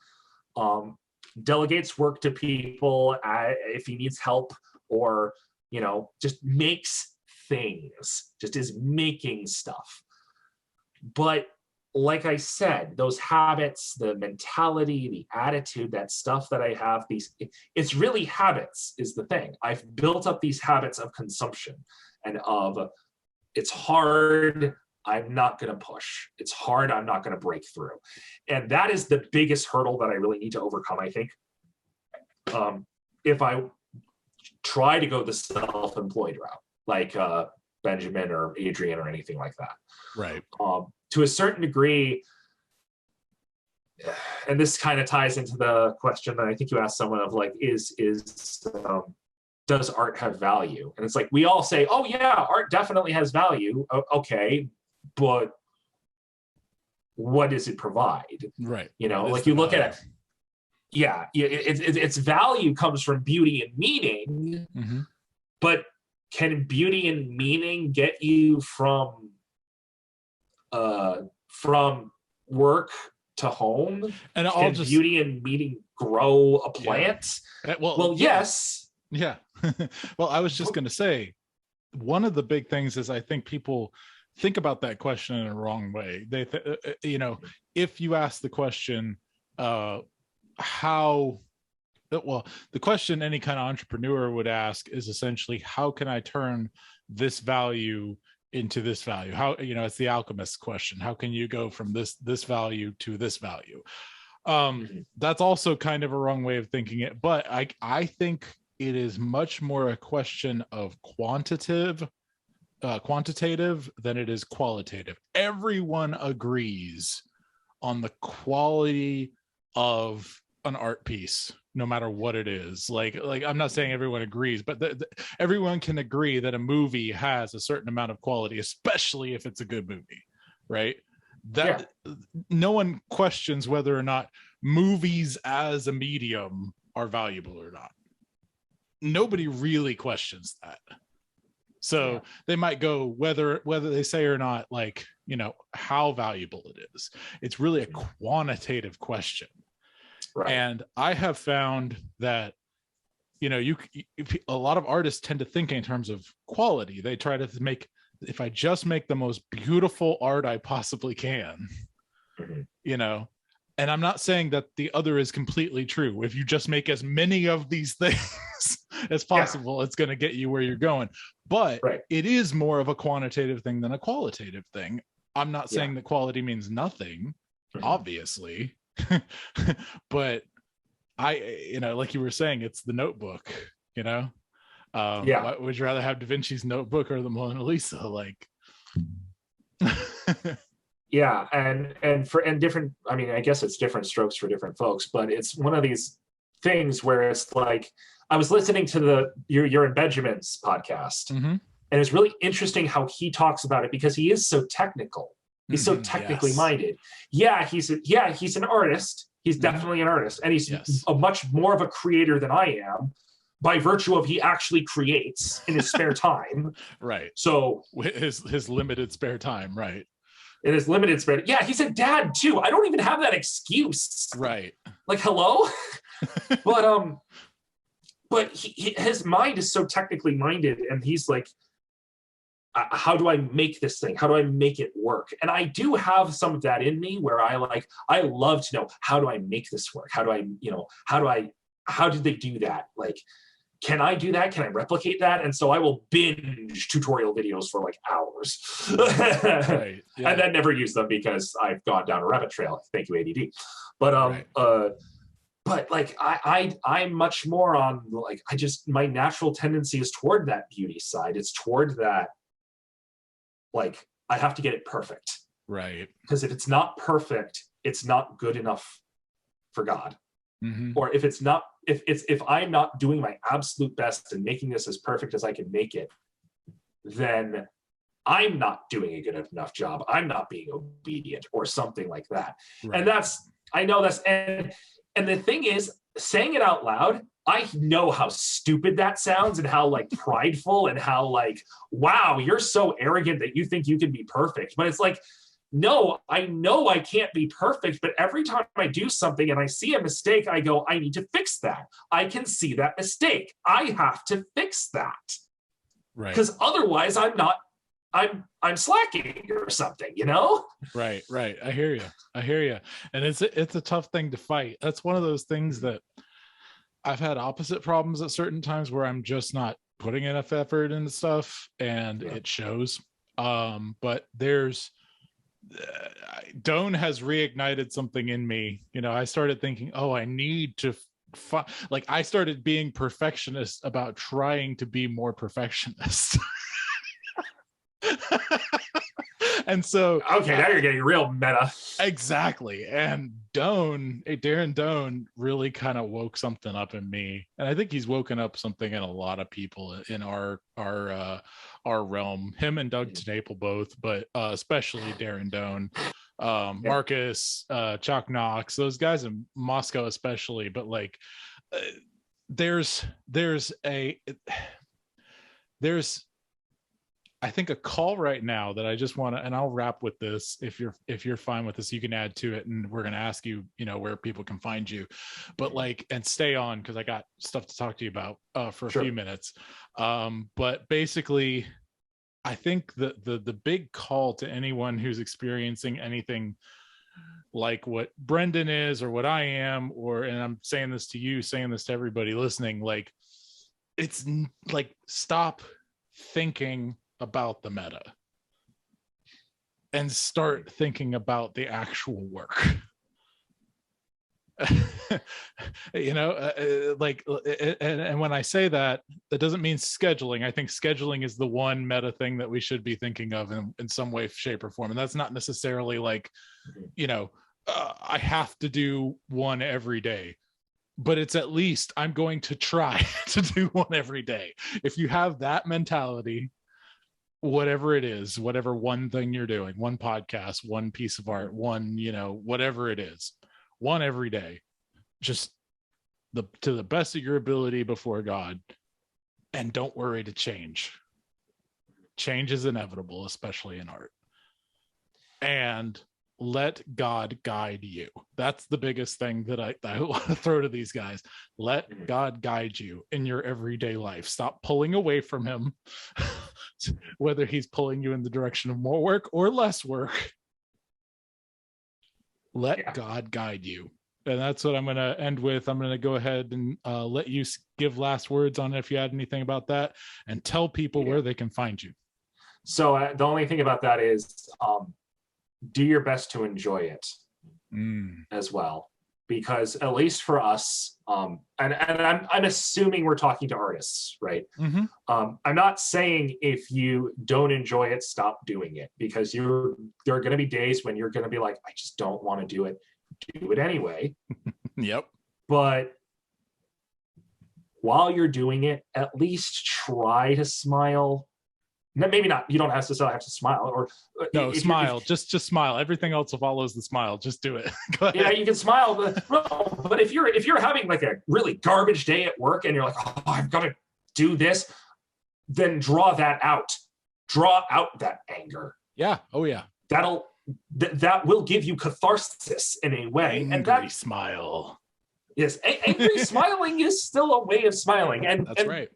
delegates work to people if he needs help, or just makes things, just is making stuff. But like I said, those habits, the mentality, the attitude, that stuff that I have, it's really habits is the thing. I've built up these habits of consumption and of, it's hard, I'm not going to push. It's hard, I'm not going to break through. And that is the biggest hurdle that I really need to overcome, I think. If I try to go the self-employed route, like Benjamin or Adrian or anything like that. Right. To a certain degree, and this kind of ties into the question that I think you asked someone of, like, does art have value? And it's like, we all say, oh yeah, art definitely has value. Okay, but what does it provide? Right. You know, like you look at it. Yeah, its value comes from beauty and meaning, but can beauty and meaning get you from work to home? And can beauty and meaning grow a plant? Yeah. Well, yes. Yeah. Well, I was just going to say, one of the big things is I think people think about that question in a wrong way. They, you know, if you ask the question, the question any kind of entrepreneur would ask is essentially, how can I turn this value into this value? How, you know, it's the alchemist question. How can you go from this value to this value? That's also kind of a wrong way of thinking it, but I think it is much more a question of quantitative than it is qualitative. Everyone agrees on the quality of an art piece, no matter what it is. Like I'm not saying everyone agrees, but everyone can agree that a movie has a certain amount of quality, especially if it's a good movie, right? No one questions whether or not movies as a medium are valuable or not. Nobody really questions that. So they might go whether they say or not, like, you know, how valuable it is. It's really a quantitative question. Right. And I have found that, you know, a lot of artists tend to think in terms of quality. They try to make, if I just make the most beautiful art I possibly can, you know, and I'm not saying that the other is completely true. If you just make as many of these things as possible, it's going to get you where you're going. But it is more of a quantitative thing than a qualitative thing. I'm not saying that quality means nothing, obviously. But you know, like you were saying, it's the Notebook, you know. Would you rather have Da Vinci's Notebook or the Mona Lisa? Like, and different, I mean, I guess it's different strokes for different folks, but it's one of these things where it's like, I was listening to you're in Benjamin's podcast, and it's really interesting how he talks about it, because he is so technical. He's so technically minded. He's an artist. He's definitely an artist, and he's a much more of a creator than I am, by virtue of he actually creates in his spare time. Right. So his limited spare time, right? In his limited spare, he's a dad too. I don't even have that excuse. Right. Like, hello. But his mind is so technically minded, and he's like, how do I make this thing? How do I make it work? And I do have some of that in me, where I love to know, how do I make this work? How did they do that? Like, can I do that? Can I replicate that? And so I will binge tutorial videos for like hours, and then never use them because I've gone down a rabbit trail. Thank you, ADD. But like I'm much more on, like, my natural tendency is toward that beauty side. It's toward that, like, I have to get it perfect. Right. Because if it's not perfect, it's not good enough for God. Or if I'm not doing my absolute best and making this as perfect as I can make it, then I'm not doing a good enough job. I'm not being obedient, or something like that. Right. And the thing is, saying it out loud, I know how stupid that sounds, and how like prideful, and how like, wow, you're so arrogant that you think you can be perfect. But it's like, no, I know I can't be perfect, but every time I do something and I see a mistake, I go, I need to fix that. I can see that mistake. I have to fix that. Right. Because otherwise I'm not I'm slacking or something, you know? Right. I hear you. And it's a tough thing to fight. That's one of those things that I've had opposite problems at certain times where I'm just not putting enough effort into stuff, and it shows. But there's Doan has reignited something in me. You know, I started thinking, oh, I need to like I started being perfectionist about trying to be more perfectionist. And so okay, now you're getting real meta. Exactly. And Darren Doan really kind of woke something up in me, and I think he's woken up something in a lot of people in our realm. Him and Doug Tenaple both, but especially Darren Doan, Marcus, Chuck Knox, those guys in Moscow especially. But like, there's I think a call right now that I just want to, and I'll wrap with this. If you're fine with this, you can add to it, and we're going to ask you, where people can find you, but like, and stay on, because I got stuff to talk to you about for a few minutes. But basically, I think the big call to anyone who's experiencing anything like what Brendan is, or what I am, and I'm saying this to you, saying this to everybody listening, like, it's like, stop thinking about the meta and start thinking about the actual work. Like, and when I say that, that doesn't mean scheduling. I think scheduling is the one meta thing that we should be thinking of in some way, shape, or form. And that's not necessarily like, I have to do one every day, but it's at least I'm going to try to do one every day. If you have that mentality, whatever it is, whatever one thing you're doing, one podcast, one piece of art, one, whatever it is, one every day, just to the best of your ability before God, and don't worry to change. Change is inevitable, especially in art. And let God guide you. That's the biggest thing that I want to throw to these guys. Let God guide you in your everyday life. Stop pulling away from him, whether he's pulling you in the direction of more work or less work. Let God guide you. And that's what I'm going to end with. I'm going to go ahead and let you give last words on if you had anything about that, and tell people where they can find you. So the only thing about that is, do your best to enjoy it as well, because at least for us, and I'm assuming we're talking to artists, right? Mm-hmm. I'm not saying if you don't enjoy it, stop doing it, because there are going to be days when you're going to be like, I just don't want to do it. Do it anyway. Yep. But while you're doing it, at least try to smile. Maybe not. You don't have to smile, or no, smile. Just smile. Everything else follows the smile. Just do it. Go ahead. Yeah, you can smile, but if you're having like a really garbage day at work and you're like, oh, I've got to do this, then draw that out. Draw out that anger. Yeah. Oh yeah. That will give you catharsis in a way. Angry and that smile. Yes, angry smiling is still a way of smiling, and that's right.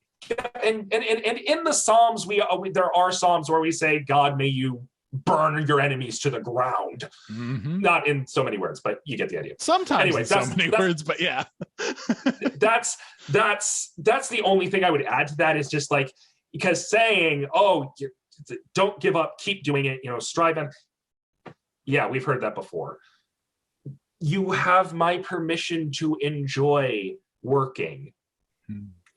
And in the Psalms, there are Psalms where we say, God, may you burn your enemies to the ground. Mm-hmm. Not in so many words, but you get the idea. Sometimes anyway, in so many words, but yeah. that's the only thing I would add to that, is just like, because saying, oh, don't give up, keep doing it, strive and yeah, we've heard that before. You have my permission to enjoy working.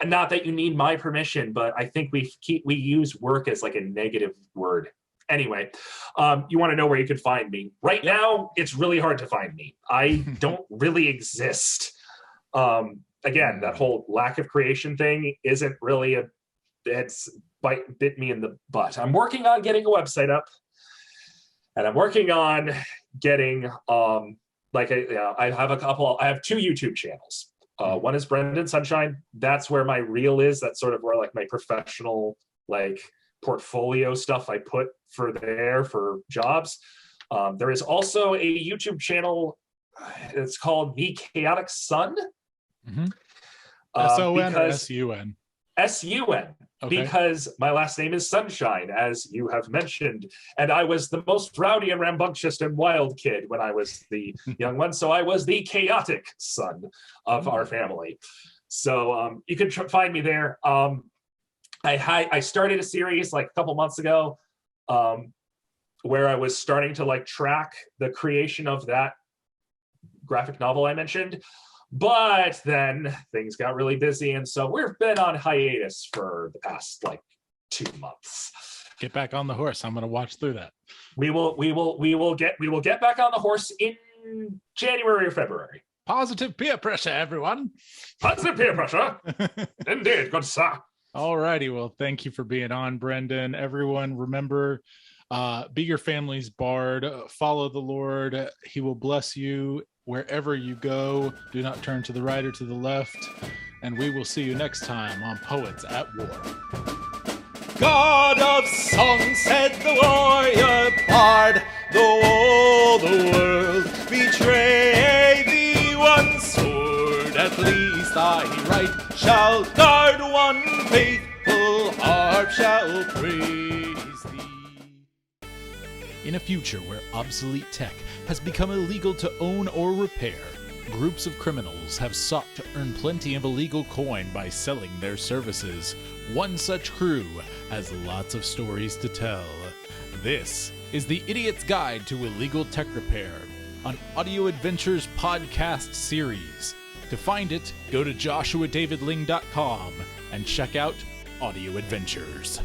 And not that you need my permission, but I think we use work as like a negative word. Anyway, you want to know where you can find me. Right now, it's really hard to find me. I don't really exist. Again, that whole lack of creation thing isn't really it's bit me in the butt. I'm working on getting a website up, and I'm working on getting I have two YouTube channels. One is Brendan Sunshine. That's where my reel is. That's sort of where like my professional like portfolio stuff I put for jobs. There is also a YouTube channel. It's called The Chaotic Sun. Mm-hmm. S-O-N or S-U-N? S-U-N. Okay. Because my last name is Sunshine, as you have mentioned. And I was the most rowdy and rambunctious and wild kid when I was the young one. So I was the chaotic son of our family. So you can find me there. I started a series like a couple months ago where I was starting to like track the creation of that graphic novel I mentioned. But then things got really busy, and so we've been on hiatus for the past like 2 months. Get back on the horse. I'm going to watch through that. We will get back on the horse in January or February. Positive peer pressure, everyone. Positive peer pressure. Indeed, good sir. All righty. Well, thank you for being on, Brendan. Everyone, remember, be your family's bard. Follow the Lord. He will bless you wherever you go. Do not turn to the right or to the left. And we will see you next time on Poets at War. God of song, said the warrior bard, though all the world betray thee, one sword at least I right shall guard, one faithful harp shall praise thee. In a future where obsolete tech has become illegal to own or repair, groups of criminals have sought to earn plenty of illegal coin by selling their services. One such crew has lots of stories to tell. This is the Idiot's Guide to Illegal Tech Repair, an audio adventures podcast series. To find it, go to joshuadavidling.com and check out Audio Adventures.